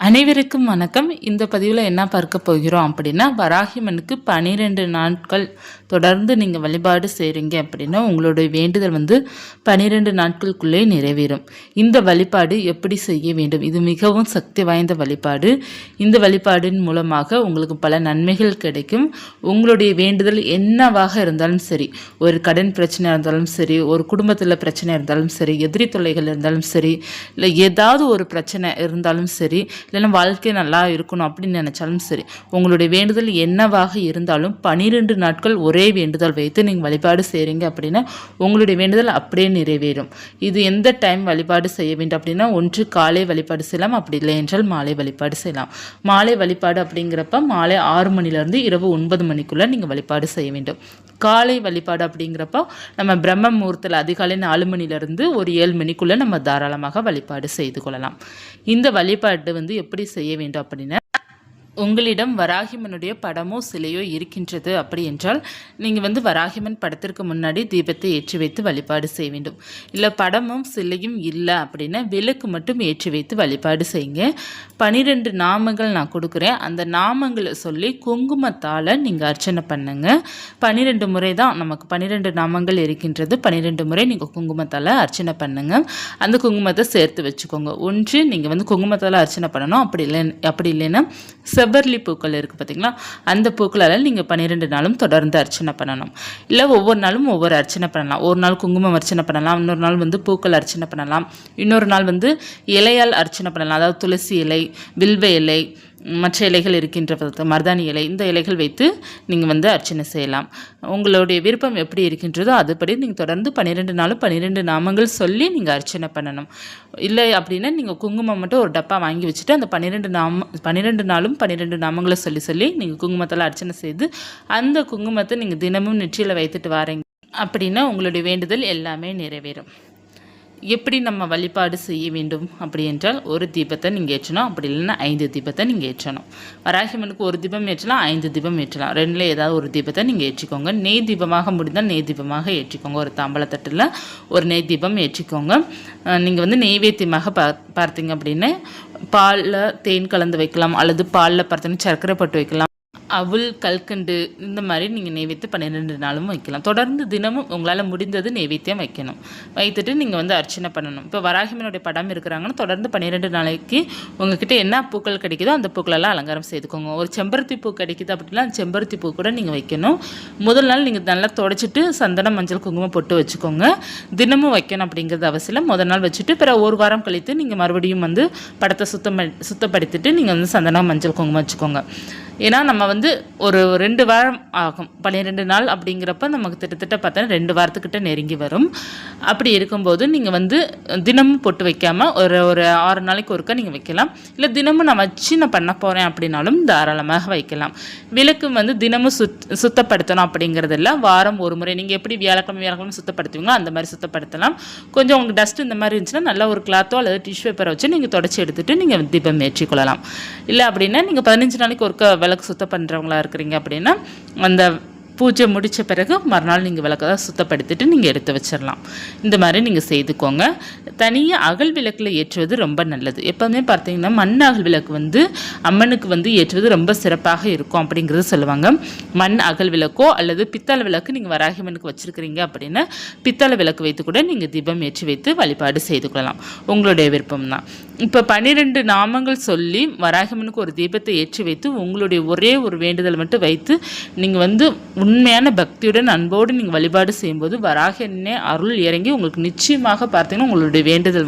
அனைவருக்கும் வணக்கம். இந்த பதிவில் என்ன பார்க்க போகிறோம் அப்படின்னா, வராகியம்மனுக்கு 12 நாட்கள் தொடர்ந்து நீங்கள் வழிபாடு செய்கிறீங்க அப்படின்னா உங்களுடைய வேண்டுதல் 12 நாட்களுக்குள்ளே நிறைவேறும். இந்த வழிபாடு எப்படி செய்ய வேண்டும்? இது மிகவும் சக்தி வாய்ந்த வழிபாடு. இந்த வழிபாடின் மூலமாக உங்களுக்கு பல நன்மைகள் கிடைக்கும். உங்களுடைய வேண்டுதல் என்னவாக இருந்தாலும் சரி, ஒரு கடன் பிரச்சனை இருந்தாலும் சரி, ஒரு குடும்பத்தில் பிரச்சனை இருந்தாலும் சரி, எதிரி தொல்லைகள் இருந்தாலும் சரி, இல்லை ஏதாவது ஒரு பிரச்சனை இருந்தாலும் சரி, இல்லைன்னா வாழ்க்கை நல்லா இருக்கணும் அப்படின்னு நினச்சாலும் சரி, உங்களுடைய வேண்டுதல் என்னவாக இருந்தாலும் 12 நாட்கள் ஒரே வேண்டுதல் வைத்து நீங்கள் வழிபாடு செய்கிறீங்க அப்படின்னா உங்களுடைய வேண்டுதல் அப்படியே நிறைவேறும். இது எந்த டைம் வழிபாடு செய்ய வேண்டும் அப்படின்னா, ஒன்று காலை வழிபாடு செய்யலாம், அப்படி இல்லை என்றால் மாலை வழிபாடு செய்யலாம். மாலை வழிபாடு அப்படிங்கிறப்ப மாலை 6 மணிலேருந்து இரவு 9 மணிக்குள்ளே நீங்கள் வழிபாடு செய்ய வேண்டும். காலை வழிபாடு அப்படிங்கிறப்போ நம்ம பிரம்ம முகூர்த்தத்தில் அதிகாலை 4 மணிலேருந்து ஒரு 7 மணிக்குள்ளே நம்ம தாராளமாக வழிபாடு செய்து கொள்ளலாம். இந்த வழிபாடு எப்படி செய்ய வேண்டும் அப்படின்னா, உங்களிடம் வராகியம்மனுடைய படமோ சிலையோ இருக்கின்றது அப்படி என்றால் நீங்கள் வராகியம்மன் படத்திற்கு முன்னாடி தீபத்தை ஏற்றி வைத்து வழிபாடு செய்ய வேண்டும். இல்லை படமும் சிலையும் இல்லை அப்படின்னா விளக்கு மட்டும் ஏற்றி வைத்து வழிபாடு செய்யுங்க. 12 நாமங்கள் நான் கொடுக்குறேன். அந்த நாமங்களை சொல்லி குங்குமத்தால் நீங்கள் அர்ச்சனை பண்ணுங்க. 12 முறை தான் நமக்கு 12 நாமங்கள் இருக்கின்றது. 12 முறை நீங்கள் குங்குமத்தால் அர்ச்சனை பண்ணுங்க. அந்த குங்குமத்தை சேர்த்து வச்சுக்கோங்க. ஒன்று நீங்கள் குங்குமத்தால் அர்ச்சனை பண்ணணும். அப்படி இல்லைன்னா செவ்வரளி பூக்கள் இருக்குது பார்த்தீங்களா, அந்த பூக்களால் நீங்கள் 12 நாளும் தொடர்ந்து அர்ச்சனை பண்ணணும். இல்லை ஒவ்வொரு நாளும் ஒவ்வொரு அர்ச்சனை பண்ணலாம். ஒரு நாள் குங்குமம் அர்ச்சனை பண்ணலாம், இன்னொரு நாள் பூக்கள் அர்ச்சனை பண்ணலாம், இன்னொரு நாள் இலையால் அர்ச்சனை பண்ணலாம். அதாவது துளசி இலை, வில்வ இலை, மற்ற இலைகள் இருக்கின்ற மருதாணி இலை, இந்த இலைகள் வைத்து நீங்கள் அர்ச்சனை செய்யலாம். உங்களுடைய விருப்பம் எப்படி இருக்கின்றதோ அதுபடி நீங்கள் தொடர்ந்து 12 நாளும் 12 நாமங்கள் சொல்லி நீங்கள் அர்ச்சனை பண்ணணும். இல்லை அப்படின்னா நீங்கள் குங்குமம் மட்டும் ஒரு டப்பா வாங்கி வச்சுட்டு அந்த 12 நாளும் 12 நாமங்களை சொல்லி நீங்கள் குங்குமத்தில் அர்ச்சனை செய்து அந்த குங்குமத்தை நீங்கள் தினமும் நெற்றியில் வைத்துட்டு வாரீங்க அப்படின்னா உங்களுடைய வேண்டுதல் எல்லாமே நிறைவேறும். எப்படி நம்ம வழிபாடு செய்ய வேண்டும் அப்படி என்றால், ஒரு தீபத்தை நீங்கள் ஏற்றணும், அப்படி இல்லைன்னா 5 தீபத்தை நீங்கள் ஏற்றணும். வராகியம்மனுக்கு ஒரு தீபம் ஏற்றலாம், 5 தீபம் ஏற்றலாம். ரெண்டில் ஏதாவது ஒரு தீபத்தை நீங்கள் ஏற்றிக்கோங்க. நெய் தீபமாக முடிந்தால் நெய் தீபமாக ஏற்றிக்கோங்க. ஒரு தாம்பழத்தட்டில் ஒரு நெய் தீபம் ஏற்றிக்கோங்க. நீங்கள் நெய்வேத்தியமாக பார்த்தீங்க அப்படின்னா பாலில் தேன் கலந்து வைக்கலாம், அல்லது பாலில் பார்த்தீங்கன்னா சர்க்கரை போட்டு வைக்கலாம், அவுள், கல்கண்டு, இந்த மாதிரி நீங்கள் நெய்வேத்தியம் 12 நாளும் வைக்கலாம். தொடர்ந்து தினமும் உங்களால் முடிந்தது நெய்வேத்தியம் வைக்கணும். வைத்துட்டு நீங்கள் அர்ச்சனை பண்ணணும். இப்போ வராகியம்மனுடைய படம் இருக்கிறாங்கன்னா தொடர்ந்து 12 நாளைக்கு உங்ககிட்ட என்ன பூக்கள் கிடைக்குதோ அந்த பூக்களெல்லாம் அலங்காரம் செய்துக்கோங்க. ஒரு செம்பருத்தி பூ கிடைக்குது அப்படின்னா அந்த செம்பருத்தி பூ கூட நீங்கள் வைக்கணும். முதல் நாள் நீங்கள் நல்லா தொடச்சிட்டு சந்தனம், மஞ்சள், குங்குமம் போட்டு வச்சுக்கோங்க. தினமும் வைக்கணும் அப்படிங்கிறது அவசியம். முதல் நாள் வச்சுட்டு பிறகு ஒரு வாரம் கழித்து நீங்கள் மறுபடியும் படத்தை சுத்தப்படுத்திட்டு நீங்கள் சந்தனம், மஞ்சள், குங்குமம் வச்சுக்கோங்க. ஏன்னா நம்ம ஒரு 2 வாரம் ஆகும். 12 நாள் அப்படிங்கிறப்ப நமக்கு கிட்டத்தட்ட பார்த்தா 2 வாரத்துக்கிட்ட நெருங்கி வரும். அப்படி இருக்கும்போது நீங்கள் தினமும் பொட்டு வைக்காமல் ஒரு 6 நாளைக்கு ஒருக்கா நீங்கள் வைக்கலாம். இல்லை தினமும் நான் பண்ண போகிறேன் அப்படின்னாலும் தாராளமாக வைக்கலாம். விளக்கு தினமும் சுத்தப்படுத்தணும் அப்படிங்கிறதில்ல. வாரம் ஒரு முறை நீங்கள் எப்படி வியாழக்கிழமை சுத்தப்படுத்துவீங்களோ அந்த மாதிரி சுத்தப்படுத்தலாம். கொஞ்சம் உங்களுக்கு டஸ்ட் இந்த மாதிரி இருந்துச்சுன்னா நல்ல ஒரு கிளாத்தோ அல்லது டிஷ்யூ பேப்பரை வச்சு நீங்கள் தொடச்சி எடுத்துகிட்டு நீங்கள் தீபம் ஏற்றிக்கொள்ளலாம். இல்லை அப்படின்னா நீங்கள் 15 நாளைக்கு ஒருக்கா விளக்கு சுத்தம் பண்ணுறவங்களா இருக்கிறீங்க அப்படின்னா அந்த பூஜை முடித்த பிறகு மறுநாள் நீங்கள் விளக்கை சுத்தப்படுத்திட்டு நீங்கள் எடுத்து வச்சிடலாம். இந்த மாதிரி நீங்கள் செய்துக்கோங்க. தனியாக அகல் விளக்கில் ஏற்றுவது ரொம்ப நல்லது. எப்போதுமே பார்த்தீங்கன்னா மண் அகல் விளக்கு அம்மனுக்கு ஏற்றுவது ரொம்ப சிறப்பாக இருக்கும் அப்படிங்கிறது சொல்லுவாங்க. மண் அகல் விளக்கோ அல்லது பித்தளை விளக்கு நீங்கள் வராகியம்மனுக்கு வச்சுருக்கிறீங்க அப்படின்னா பித்தளை விளக்கு வைத்து கூட நீங்கள் தீபம் ஏற்றி வைத்து வழிபாடு செய்து கொள்ளலாம். உங்களுடைய விருப்பம் தான். இப்போ 12 நாமங்கள் சொல்லி வராகியம்மனுக்கு ஒரு தீபத்தை ஏற்றி வைத்து உங்களுடைய ஒரே ஒரு வேண்டுதல் மட்டும் வைத்து நீங்கள் உண்மையான பக்தியுடன் அன்போடு நீங்கள் வழிபாடு செய்யும்போது வராகியம்மனே அருள் இறங்கி உங்களுக்கு நிச்சயமாக பார்த்தீங்கன்னா உங்களுடைய வேண்டுதல்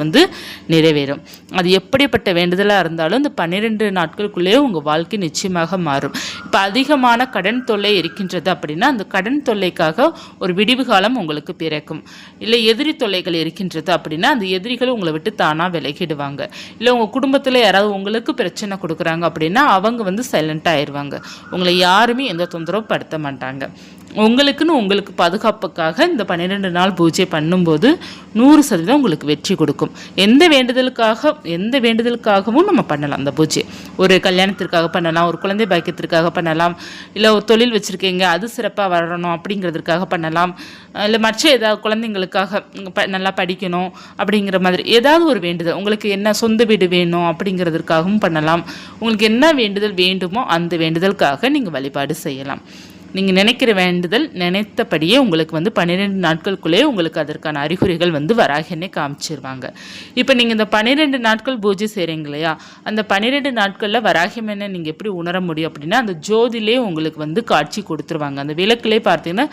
நிறைவேறும். அது எப்படிப்பட்ட வேண்டுதலாக இருந்தாலும் இந்த 12 நாட்களுக்குள்ளேயே உங்கள் வாழ்க்கை நிச்சயமாக மாறும். இப்போ அதிகமான கடன் தொல்லை இருக்கின்றது அப்படின்னா அந்த கடன் தொல்லைக்காக ஒரு விடிவு காலம் உங்களுக்கு பிறக்கும். இல்லை எதிரி தொல்லைகள் இருக்கின்றது அப்படின்னா அந்த எதிரிகள் உங்களை விட்டு தானாக விலகிடுவாங்க. இல்லை உங்கள் குடும்பத்தில் யாராவது உங்களுக்கு பிரச்சனை கொடுக்குறாங்க அப்படின்னா அவங்க சைலண்ட்டாக ஆயிடுவாங்க. உங்களை யாருமே எந்த தொந்தரவும் படுத்த மாட்டாங்க. உங்களுக்குன்னு உங்களுக்கு பாதுகாப்புக்காக இந்த 12 நாள் பூஜை பண்ணும்போது 100% உங்களுக்கு வெற்றி கொடுக்கும். எந்த வேண்டுதலுக்காகவும் நம்ம பண்ணலாம். அந்த பூஜை ஒரு கல்யாணத்திற்காக பண்ணலாம், ஒரு குழந்தை பாக்கியத்திற்காக பண்ணலாம், இல்லை ஒரு தொழில் வச்சுருக்கீங்க அது சிறப்பாக வரணும் அப்படிங்கிறதுக்காக பண்ணலாம், இல்லை மற்ற ஏதாவது குழந்தைங்களுக்காக நல்லா படிக்கணும் அப்படிங்கிற மாதிரி ஏதாவது ஒரு வேண்டுதல், உங்களுக்கு என்ன சொந்த வீடு வேணும் அப்படிங்கிறதுக்காகவும் பண்ணலாம். உங்களுக்கு என்ன வேண்டுதல் வேண்டுமோ அந்த வேண்டுதலுக்காக நீங்கள் வழிபாடு செய்யலாம். நீங்கள் நினைக்கிற வேண்டுதல் நினைத்தபடியே உங்களுக்கு 12 நாட்களுக்குள்ளே உங்களுக்கு அதற்கான அறிகுறிகள் வராகினே காமிச்சிருவாங்க. இப்போ நீங்கள் இந்த 12 நாட்கள் பூஜை செய்கிறீங்க இல்லையா, அந்த 12 நாட்களில் வராகியம்மனை நீங்கள் எப்படி உணர முடியும் அப்படின்னா, அந்த ஜோதிலே உங்களுக்கு காட்சி கொடுத்துருவாங்க. அந்த விளக்கிலே பார்த்தீங்கன்னா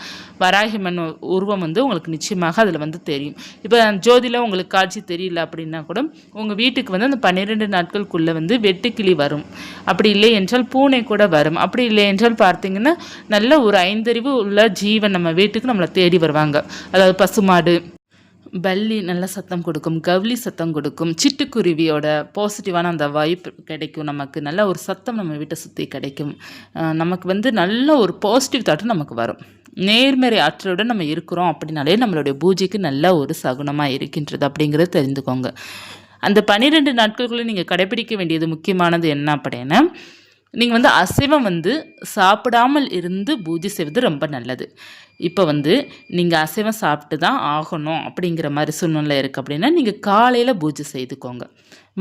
வராகியம்மன் உருவம் உங்களுக்கு நிச்சயமாக அதில் தெரியும். இப்போ ஜோதியில் உங்களுக்கு காட்சி தெரியல அப்படின்னா கூட உங்கள் வீட்டுக்கு அந்த 12 நாட்களுக்குள்ளே வெட்டுக்கிளி வரும், அப்படி இல்லை என்றால் பூனை கூட வரும், அப்படி இல்லை என்றால் பார்த்தீங்கன்னா நல்ல ஒரு 5 அறிவு உள்ள ஜீவன் நம்ம வீட்டுக்கு நம்மளை தேடி வருவாங்க. அதாவது பசுமாடு, பல்லி நல்ல சத்தம் கொடுக்கும், கவுளி சத்தம் கொடுக்கும், சிட்டுக்குருவியோட பாசிட்டிவான அந்த வைப் கிடைக்கும், நமக்கு நல்ல ஒரு சத்தம் நம்ம வீட்டை சுற்றி கிடைக்கும், நமக்கு நல்ல ஒரு பாசிட்டிவ் தாட்டும் நமக்கு வரும். நேர்மறை ஆற்றலுடன் நம்ம இருக்கிறோம் அப்படின்னாலே நம்மளுடைய பூஜைக்கு நல்ல ஒரு சகுனமாக இருக்கின்றது அப்படிங்கிறத தெரிந்துக்கோங்க. அந்த 12 நாட்களுக்குள்ளே நீங்கள் கடைபிடிக்க வேண்டியது முக்கியமானது என்ன அப்படின்னா, நீங்கள் அசைவம் சாப்பிடாமல் இருந்து பூஜை செய்வது ரொம்ப நல்லது. இப்போ நீங்கள் அசைவம் சாப்பிட்டு தான் ஆகணும் அப்படிங்கிற மாதிரி சூழ்நிலை இருக்குது அப்படின்னா நீங்கள் காலையில் பூஜை செய்துக்கோங்க.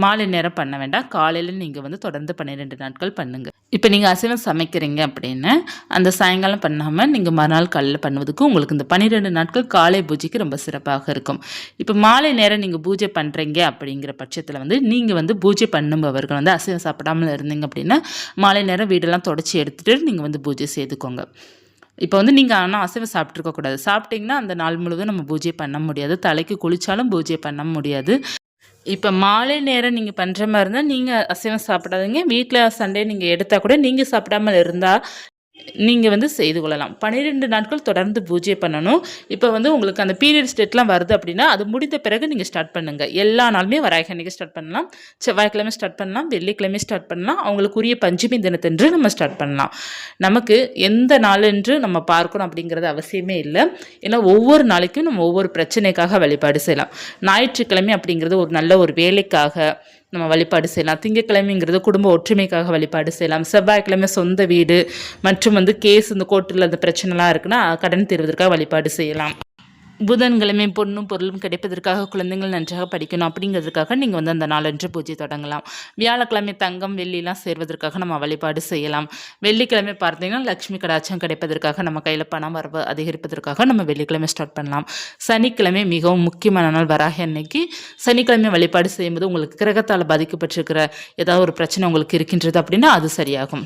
மாலை நேரம் பண்ண வேண்டாம், காலையில் நீங்கள் தொடர்ந்து 12 நாட்கள் பண்ணுங்கள். இப்போ நீங்கள் அசைவம் சமைக்கிறீங்க அப்படின்னா அந்த சாயங்காலம் பண்ணாமல் நீங்கள் மறுநாள் காலையில் பண்ணுவதுக்கு உங்களுக்கு இந்த 12 நாட்கள் காலை பூஜைக்கு ரொம்ப சிறப்பாக இருக்கும். இப்போ மாலை நேரம் நீங்கள் பூஜை பண்ணுறீங்க அப்படிங்கிற பட்சத்தில் நீங்கள் பூஜை பண்ணுபவர்கள் அசைவம் சாப்பிடாமல் இருந்தீங்க அப்படின்னா மாலை நேரம் வீடெல்லாம் தொடச்சி எடுத்துகிட்டு நீங்கள் பூஜை செய்துக்கோங்க. இப்போ நீங்கள் ஆனால் அசைவம் சாப்பிட்ருக்கக்கூடாது. சாப்பிட்டிங்கன்னா அந்த நாள் முழுவதும் நம்ம பூஜை பண்ண முடியாது, தலைக்கு குளித்தாலும் பூஜை பண்ண முடியாது. இப்போ மாலை நேரம் நீங்கள் பண்ணுற மாதிரி இருந்தால் நீங்கள் அசைவம் சாப்பிடாதீங்க. வீட்டில் சண்டே நீங்கள் எடுத்தால் கூட நீங்கள் சாப்பிடாமல் இருந்தால் நீங்கள் செய்து கொள்ளலாம். 12 நாட்கள் தொடர்ந்து பூஜை பண்ணணும். இப்போ உங்களுக்கு அந்த பீரியட் ஸ்டேட்லாம் வருது அப்படின்னா அது முடிந்த பிறகு நீங்கள் ஸ்டார்ட் பண்ணுங்கள். எல்லா நாளுமே வராகி அன்னைக்கு ஸ்டார்ட் பண்ணலாம், செவ்வாய்க்கிழமை ஸ்டார்ட் பண்ணலாம், வெள்ளிக்கிழமை ஸ்டார்ட் பண்ணலாம், அவங்களுக்குரிய பஞ்சமி தினத்தன்று நம்ம ஸ்டார்ட் பண்ணலாம். நமக்கு எந்த நாளென்று நம்ம பார்க்கணும் அப்படிங்கிறது அவசியமே இல்லை. ஏன்னா ஒவ்வொரு நாளைக்கும் நம்ம ஒவ்வொரு பிரச்சனைக்காக வழிபாடு செய்யலாம். ஞாயிற்றுக்கிழமை அப்படிங்கிறது ஒரு நல்ல ஒரு வேலைக்காக நம்ம வழிபாடு செய்யலாம். திங்கட்கிழமைங்கிறது குடும்ப ஒற்றுமைக்காக வழிபாடு செய்யலாம். செவ்வாய்க்கிழமை சொந்த வீடு மற்றும் கேஸ் இந்த கோர்ட்டில் அந்த பிரச்சனைலாம் இருக்குன்னா கடன் தீர்வதற்காக வழிபாடு செய்யலாம். புதன்கிழமை பொண்ணும் பொருளும் கிடைப்பதற்காக குழந்தைகள் நன்றாக படிக்கணும் அப்படிங்கிறதுக்காக நீங்கள் அந்த நாளன்று பூஜை தொடங்கலாம். வியாழக்கிழமை தங்கம் வெள்ளிலாம் சேர்வதற்காக நம்ம வழிபாடு செய்யலாம். வெள்ளிக்கிழமை பார்த்தீங்கன்னா லக்ஷ்மி கடாட்சம் கிடைப்பதற்காக நம்ம கையில் பணம் வரவு அதிகரிப்பதற்காக நம்ம வெள்ளிக்கிழமை ஸ்டார்ட் பண்ணலாம். சனிக்கிழமை மிகவும் முக்கியமான நாள் வராகி அன்னைக்கு. சனிக்கிழமை வழிபாடு செய்யும்போது உங்களுக்கு கிரகத்தால் பாதிக்கப்பட்டிருக்கிற ஏதாவது ஒரு பிரச்சனை உங்களுக்கு இருக்கின்றது அப்படின்னா அது சரியாகும்.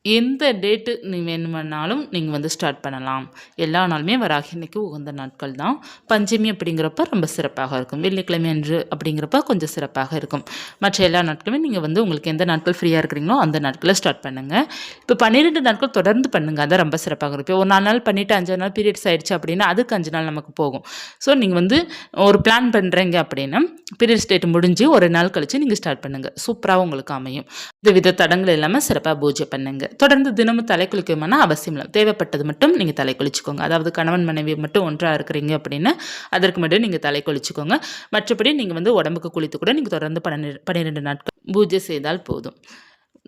எந்த டேட்டு வேணுமானாலும் நீங்கள் ஸ்டார்ட் பண்ணலாம். எல்லா நாளுமே வராகி அன்னைக்கு உகந்த நாட்கள் தான். பஞ்சமி அப்படிங்கிறப்ப ரொம்ப சிறப்பாக இருக்கும். வெள்ளிக்கிழமை அன்று அப்படிங்கிறப்ப கொஞ்சம் சிறப்பாக இருக்கும். மற்ற எல்லா நாட்களுமே நீங்கள் உங்களுக்கு எந்த நாட்கள் ஃப்ரீயாக இருக்கிறீங்களோ அந்த நாட்களில் ஸ்டார்ட் பண்ணுங்கள். இப்போ 12 நாட்கள் தொடர்ந்து பண்ணுங்கள், அதான் ரொம்ப சிறப்பாக இருக்கும். இப்போ ஒரு 4 நாள் பண்ணிவிட்டு 5 நாள் பீரியட்ஸ் ஆகிடுச்சு அப்படின்னா அதுக்கு 5 நாள் நமக்கு போகும். ஸோ நீங்கள் ஒரு பிளான் பண்ணுறீங்க அப்படின்னா பீரியட்ஸ் டேட் முடிஞ்சு ஒரு நாள் கழித்து நீங்கள் ஸ்டார்ட் பண்ணுங்கள். சூப்பராக உங்களுக்கு அமையும். இந்த வித தடங்கள் இல்லாமல் சிறப்பாக பூஜை பண்ணுங்கள். தொடர்ந்து தினமும் தலை குளிக்கணும்னா அவசியம் இல்லை, தேவைப்பட்டது மட்டும் நீங்கள் தலை குளிச்சுக்கோங்க. அதாவது கணவன் மனைவி மட்டும் ஒன்றாக இருக்கிறீங்க அப்படின்னா அதற்கு மட்டும் நீங்கள் தலை குளிச்சுக்கோங்க. மற்றபடி நீங்கள் உடம்புக்கு குளித்து கூட நீங்கள் தொடர்ந்து 12 நாட்கள் பூஜை செய்தால் போதும்.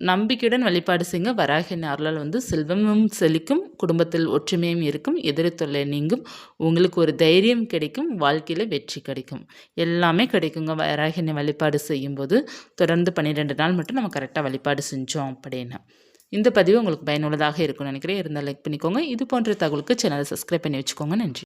நம்பிக்கையுடன் வழிபாடு செய்யுங்க. வராகி அருளால் செல்வமும் செழிக்கும், குடும்பத்தில் ஒற்றுமையும் இருக்கும், எதிரி தொல்லை நீங்கும், உங்களுக்கு ஒரு தைரியம் கிடைக்கும், வாழ்க்கையில் வெற்றி கிடைக்கும், எல்லாமே கிடைக்குங்க. வராகி வழிபாடு செய்யும்போது தொடர்ந்து 12 நாள் மட்டும் நம்ம கரெக்டாக வழிபாடு செஞ்சோம் அப்படின்னா. இந்த பதிவு உங்களுக்கு பயனுள்ளதாக இருக்கும்னு நினைக்கிறேன். இருந்தால் லைக் பண்ணிக்கோங்க. இது போன்ற தகவலுக்கு சேனலை சப்ஸ்கிரைப் பண்ணி வச்சுக்கோங்க. நன்றி.